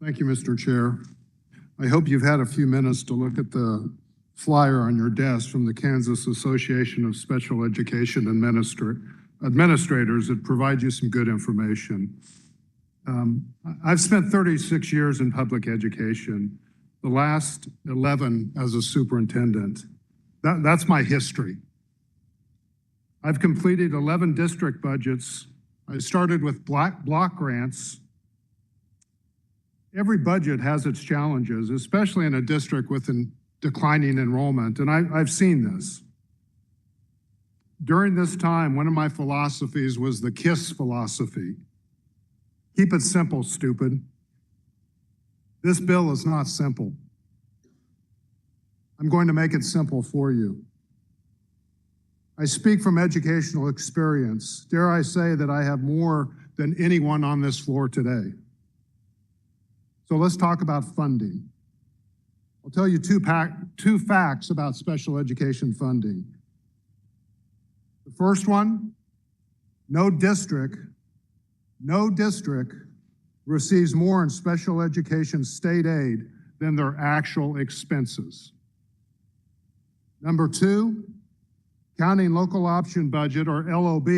Thank you, Mr. Chair. I hope you've had a few minutes to look at the flyer on your desk from the Kansas Association of Special Education Administrators. It provides you some good information. I've spent 36 years in public education, the last 11 as a superintendent. That's my history. I've completed 11 district budgets. I started with block grants. Every budget has its challenges, especially in a district with declining enrollment, and I've seen this. During this time, one of my philosophies was the KISS philosophy. Keep it simple, stupid. This bill is not simple. I'm going to make it simple for you. I speak from educational experience. Dare I say that I have more than anyone on this floor today. So let's talk about funding. I'll tell you two facts about special education funding. The first one, no district receives more in special education state aid than their actual expenses. Number two, counting local option budget, or LOB,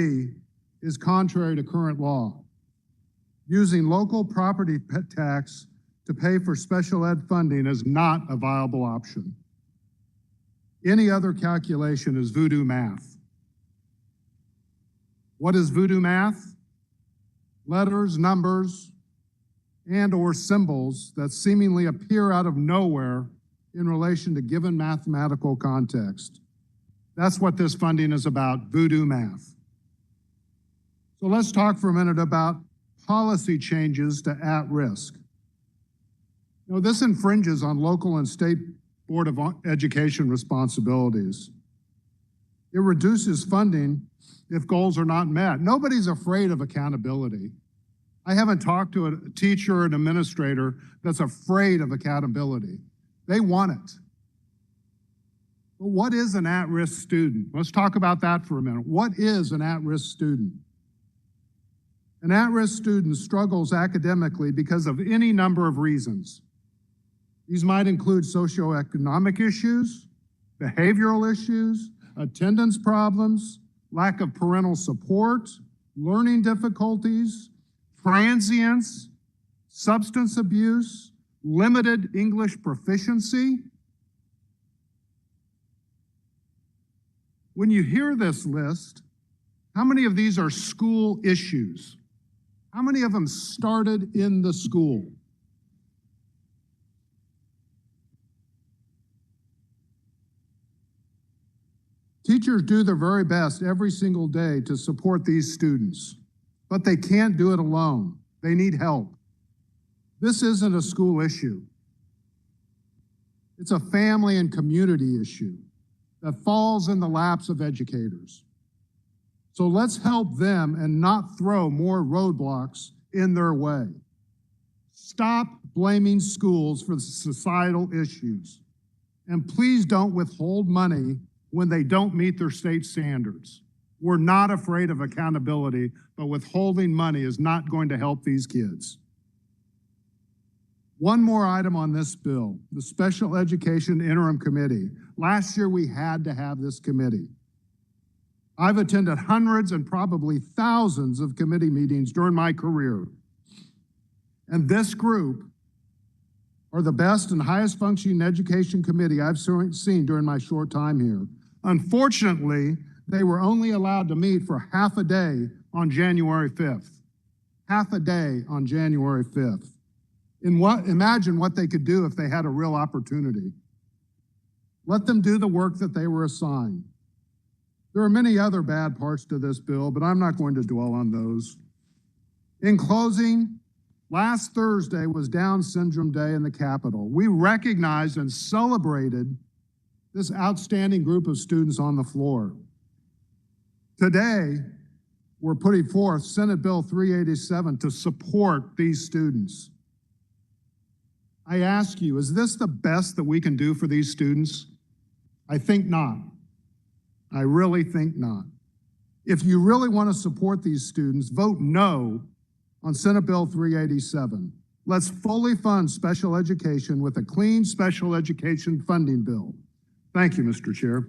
is contrary to current law. Using local property tax to pay for special ed funding is not a viable option. Any other calculation is voodoo math. What is voodoo math? Letters, numbers, and/or symbols that seemingly appear out of nowhere in relation to given mathematical context. That's what this funding is about, voodoo math. So let's talk for a minute about policy changes to at-risk. You know, this infringes on local and state Board of Education responsibilities. It reduces funding if goals are not met. Nobody's afraid of accountability. I haven't talked to a teacher or an administrator that's afraid of accountability. They want it. But what is an at-risk student? Let's talk about that for a minute. What is an at-risk student? An at-risk student struggles academically because of any number of reasons. These might include socioeconomic issues, behavioral issues, attendance problems, lack of parental support, learning difficulties, transience, substance abuse, limited English proficiency. When you hear this list, how many of these are school issues? How many of them started in the school? Teachers do their very best every single day to support these students, but they can't do it alone. They need help. This isn't a school issue. It's a family and community issue that falls in the laps of educators. So let's help them and not throw more roadblocks in their way. Stop blaming schools for the societal issues. And please don't withhold money when they don't meet their state standards. We're not afraid of accountability, but withholding money is not going to help these kids. One more item on this bill, the Special Education Interim Committee. Last year, we had to have this committee. I've attended hundreds and probably thousands of committee meetings during my career. And this group are the best and highest functioning education committee I've seen during my short time here. Unfortunately, they were only allowed to meet for half a day on January 5th. Half a day on January 5th. Imagine what they could do if they had a real opportunity. Let them do the work that they were assigned. There are many other bad parts to this bill, but I'm not going to dwell on those. In closing, last Thursday was Down Syndrome Day in the Capitol. We recognized and celebrated this outstanding group of students on the floor. Today, we're putting forth Senate Bill 387 to support these students. I ask you, is this the best that we can do for these students? I think not. I really think not. If you really want to support these students, vote no on Senate Bill 387. Let's fully fund special education with a clean special education funding bill. Thank you, Mr. Chair.